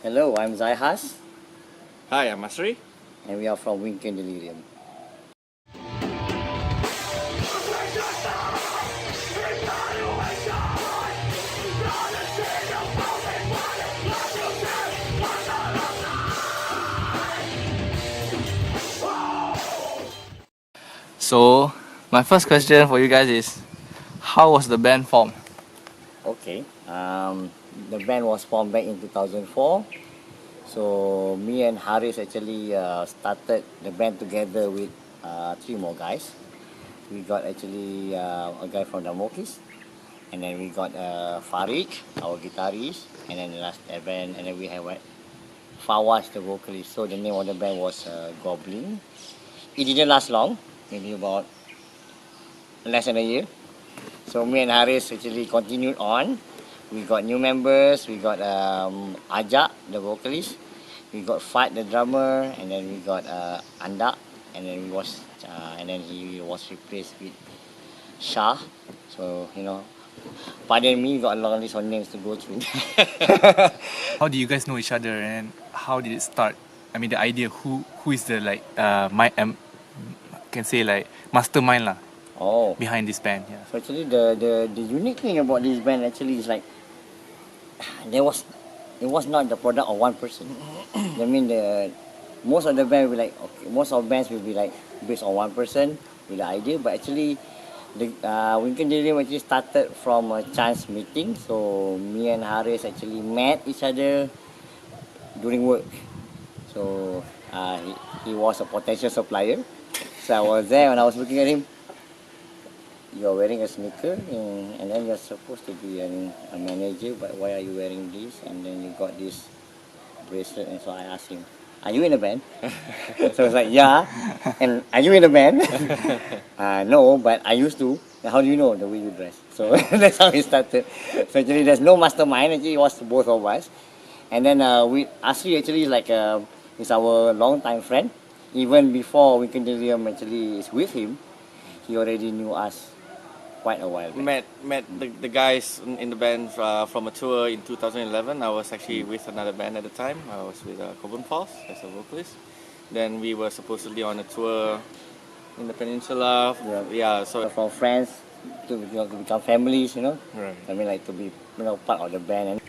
Hello, I'm Zaihas, Hi, I'm Masri. and we are from Wynken Delirium. So, my first question for you guys is, how was the band formed? Okay, the band was formed back in 2004. So me and Haris actually started the band together with three more guys. We got actually a guy from the Mokis, and then we got Farid, our guitarist, and then the last band, and then we have Fawaz, the vocalist. So the name of the band was Goblin. It didn't last long, maybe about less than a year. So me and Haris actually continued on. We got new members. We got Ajak, the vocalist. We got Fat, the drummer, and then we got Andak, and then he was replaced with Shah. So pardon me, got a long list of names to go through. How do you guys know each other and how did it start? I mean, the idea. Who is the can say like mastermind lah Oh, behind this band? Yeah. so actually the unique thing about this band actually is like it was not the product of one person. I mean most of the band will be like okay, most of bands will be like based on one person with the idea, but actually the Wynken Delirium actually started from a chance meeting. So me and Haris actually met each other during work. So he was a potential supplier. So I was there when I was looking at him. You're wearing a sneaker and then you're supposed to be a manager, but why are you wearing this? And then you got this bracelet, and so I asked him, are you in a band? So it's like, yeah. And are you in a band? No, but I used to. How do you know? The way you dress. So that's how we started. So actually there's no mastermind, actually it was both of us. And then Asri actually is our long time friend. Even before Wynken Delirium actually is with him, he already knew us quite a while back. Met the guys in the band from a tour in 2011. I was actually with another band at the time. I was with Coburn Falls as a vocalist. Then we were supposedly on a tour in the peninsula. Yeah, so From friends to become families, right. I mean, like to be part of the band. And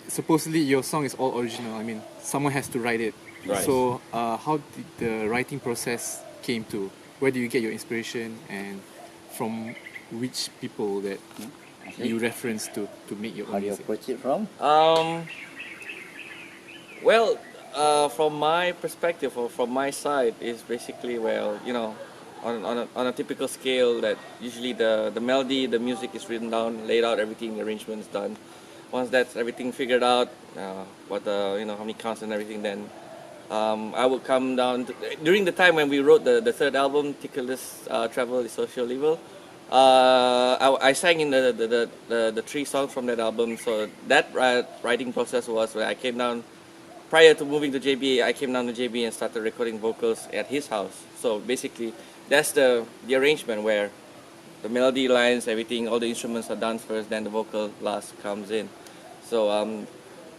Supposedly your song is all original. I mean, someone has to write it. Right. So, how did the writing process came to? Where do you get your inspiration and from which people that you reference to make your how own do you music? approach it from? Well, from my perspective or from my side is basically on a typical scale that usually the melody, the music is written down, laid out, everything, the arrangement is done. Once that's everything figured out, how many counts and everything, then I would come down during the time when we wrote the third album, Ticklish Travel is Social Evil. I sang in the three songs from that album. So that writing process was where I came down prior to moving to JB. I came down to JB and started recording vocals at his house. So basically, that's the arrangement where the melody lines, everything, all the instruments are done first, then the vocal last comes in. So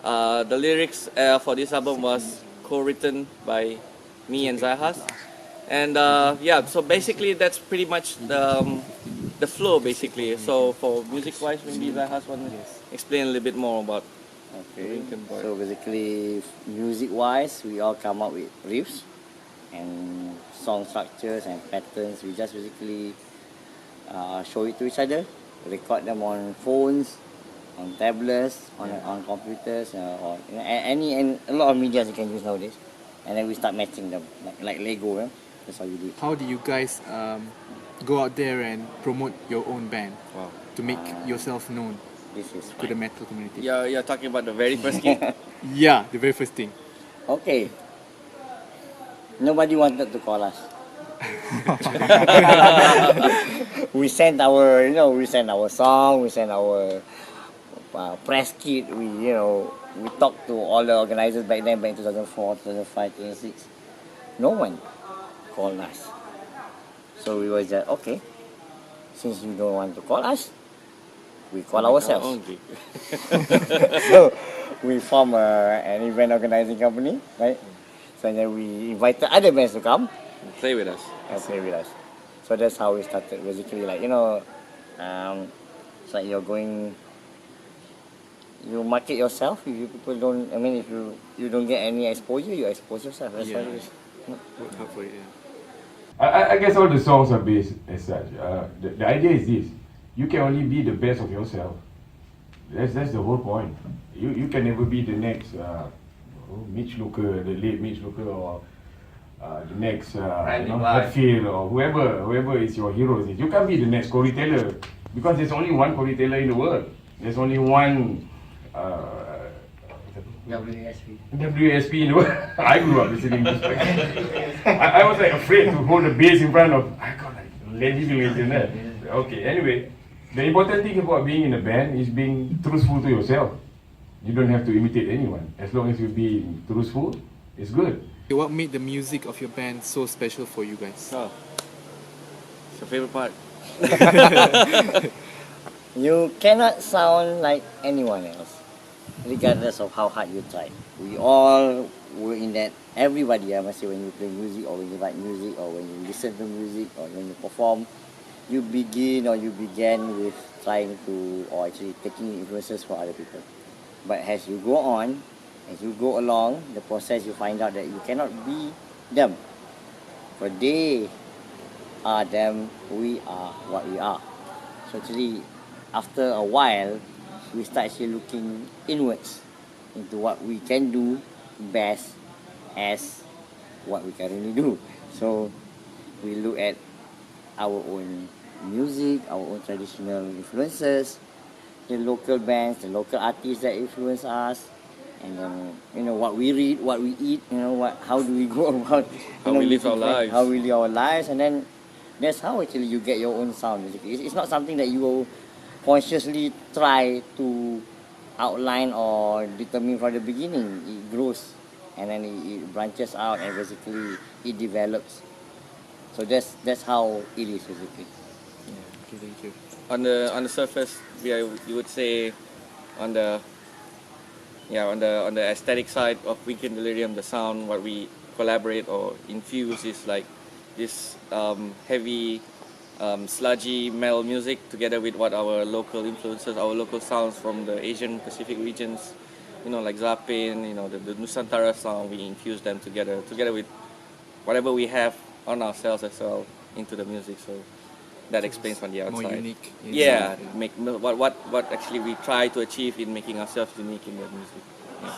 the lyrics for this album was co-written by me and Zahas, and so basically that's pretty much the flow basically. So for music-wise, maybe Zahas want to explain a little bit more about. Okay. So basically, music-wise, we all come up with riffs and song structures and patterns. We just basically show it to each other, record them on phones, on tablets, on computers, or and a lot of media you can use nowadays. And then we start matching them like Lego. That's how you do it. How do you guys go out there and promote your own band Wow. to make yourself known This is to the fine. metal community? You're talking about the very first gig. Yeah, the very first thing. Okay. Nobody wanted to call us. We sent our song, we sent our press kit. We talked to all the organizers back then, back in 2004, 2005, 2006. No one called us. So we were just, okay, since you don't want to call us, we call ourselves. Our own gig. So we form an event organizing company, right? So then we invited other bands to come Play with us. and play with us. So that's how we started. Basically, like it's like you market yourself. If you people don't, I mean, if you don't get any exposure, you expose yourself. That's what it is. Work hard for it, yeah. I guess all the songs are based as such. The idea is this: you can only be the best of yourself. That's the whole point. You can never be the next Mitch Looker, the late Mitch Looker, or the next Hatfield, or whoever is your hero. You can't be the next Corey Taylor because there's only one Corey Taylor in the world. There's only one WSP in the world. I grew up listening to this. I was like afraid to hold the bass in front of. I got like legitimate. Okay, anyway. The important thing about being in a band is being truthful to yourself. You don't have to imitate anyone. As long as you be truthful, it's good. What made the music of your band so special for you guys? Oh, it's your favorite part. You cannot sound like anyone else, regardless of how hard you try. We all were in that. Everybody, I must say, when you play music or when you write music or when you listen to music or when you perform, you began with trying to, or actually taking influences from other people. But as you go on, as you go along the process, you find out that you cannot be them. For they are them, we are what we are. So actually, after a while, we start actually looking inwards into what we can do best as what we currently do. So we look at our own music, our own traditional influences, the local bands, the local artists that influence us, and then what we read, what we eat, how do we go about How we live our lives. how we live our lives, and then that's how actually you get your own sound. Basically, it's not something that you will consciously try to outline or determine from the beginning. It grows, and then it branches out, and basically it develops. So that's how it is basically. Okay, thank you. On the surface, you would say, on the aesthetic side of Wynken Delirium, the sound, what we collaborate or infuse is like this heavy, sludgy metal music together with what our local influences, our local sounds from the Asian Pacific regions, like Zapin, the Nusantara sound, we infuse them together with whatever we have on ourselves as well into the music. So that explains from the outside. More unique. Yeah, make what actually we try to achieve in making ourselves unique in the music. Yeah.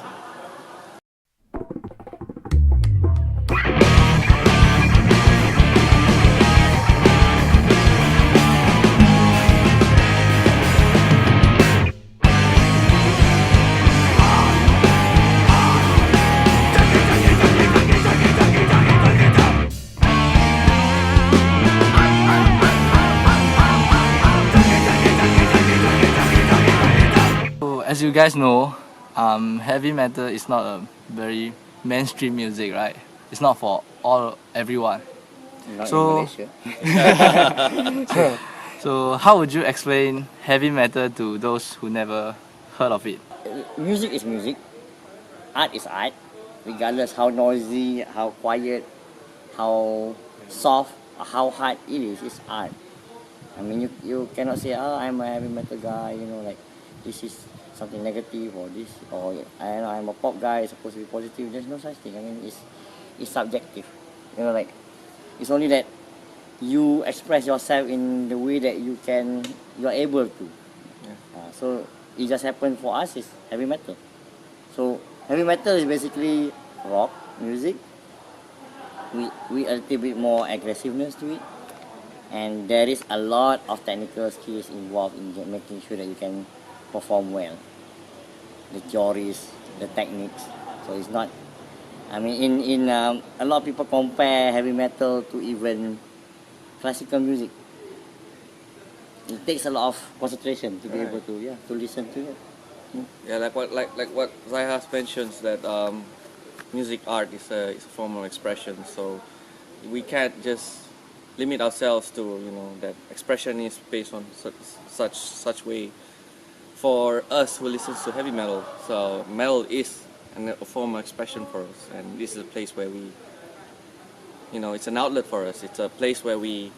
As you guys know, heavy metal is not a very mainstream music, right? It's not for everyone. Not So- in Malaysia. So how would you explain heavy metal to those who never heard of it? Music is music. Art is art. Regardless how noisy, how quiet, how soft, or how hard it is, it's art. I mean, you cannot say, I'm a heavy metal guy, like this is something negative, or this, or I'm a pop guy, it's supposed to be positive. There's no such thing. I mean, it's subjective. Like it's only that you express yourself in the way that you're able to. So it just happened for us is heavy metal. So heavy metal is basically rock music. We a little bit more aggressiveness to it, and there is a lot of technical skills involved in making sure that you can perform well. The theories, the techniques. So it's not. I mean, in a lot of people compare heavy metal to even classical music. It takes a lot of concentration to be able to listen to it. Yeah, like what Zahas mentions, that music art is a form of expression. So we can't just limit ourselves to that expression is based on such way. for us who listens to heavy metal. So metal is a form of expression for us, and this is a place where we, it's an outlet for us. It's a place where we,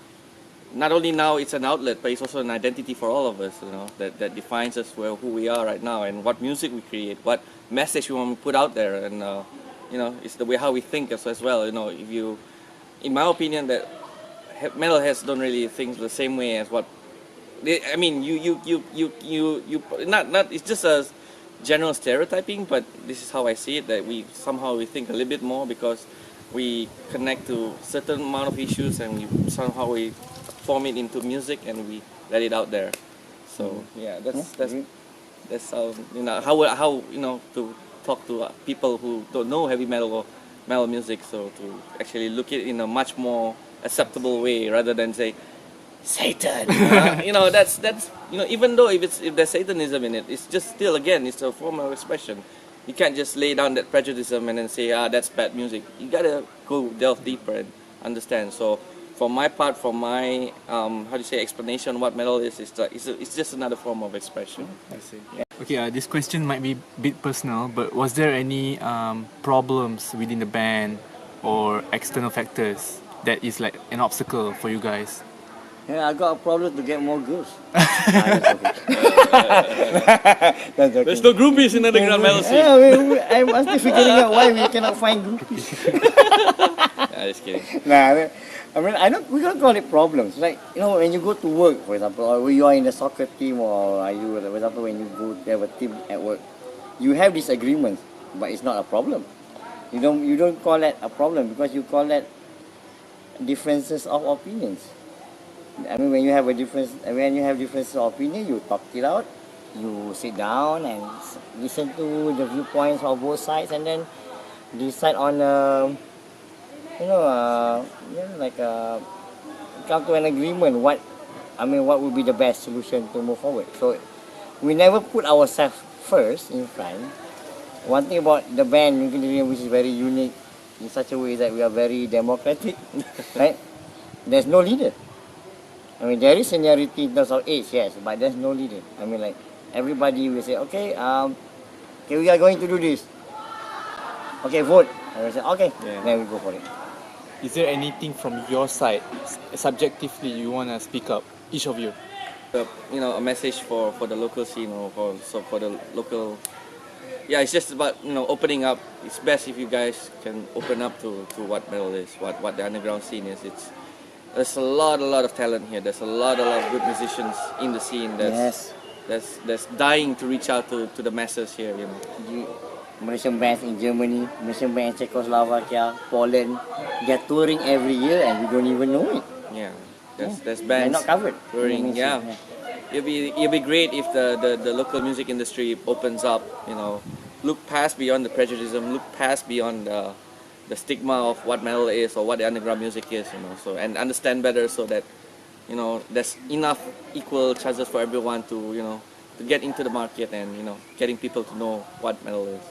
not only now it's an outlet, but it's also an identity for all of us, that defines us who we are right now and what music we create, what message we want to put out there, and it's the way how we think as well. If you, in my opinion, that metal heads don't really think the same way as what I mean. Not it's just a general stereotyping, but this is how I see it. That we think a little bit more because we connect to certain amount of issues, and we form it into music and we let it out there. So yeah, that's how to talk to people who don't know heavy metal or metal music. So to actually look at it in a much more acceptable way rather than say Satan. That's even though if there's Satanism in it, it's just still again it's a form of expression. You can't just lay down that prejudice and then say that's bad music. You gotta go delve deeper and understand. So for my part, for my explanation what metal is, it's just another form of expression. I see. Okay, this question might be a bit personal, but was there any problems within the band or external factors that is like an obstacle for you guys? Yeah, I got a problem to get more girls. There's no groupies in underground metal scene. Yeah, I'm still figuring out why we cannot find groupies. Just kidding. Nah, I mean, we don't call it problems. Like, when you go to work, for example, or you are in a soccer team, or for example, when you go to have a team at work, you have disagreements, but it's not a problem. You don't call that a problem because you call that differences of opinions. I mean, when you have differences of opinion, you talk it out, you sit down and listen to the viewpoints of both sides, and then decide on come to an agreement. What would be the best solution to move forward? So we never put ourselves first in front. One thing about the band Wynken Delirium, which is very unique in such a way that we are very democratic, right? There's no leader. I mean, there is seniority in terms of age, yes, but there's no leader. I mean, like, everybody will say, okay, we are going to do this. Okay, vote. And we say, okay, then we go for it. Is there anything from your side, subjectively, you want to speak up, each of you? A message for the local scene or for the local. Yeah, it's just about opening up. It's best if you guys can open up to what metal is, what the underground scene is. There's a lot of talent here. There's a lot of good musicians in the scene. That's dying to reach out to the masses here. Malaysian bands in Germany, Malaysian bands in Czechoslovakia, Poland, they're touring every year and we don't even know it. Yeah, there's bands. They're not covered. Touring. Yeah. It'll be great if the local music industry opens up. Look past beyond the prejudice, look past beyond the stigma of what metal is or what the underground music is. So and understand better so that there's enough equal chances for everyone to to get into the market and getting people to know what metal is.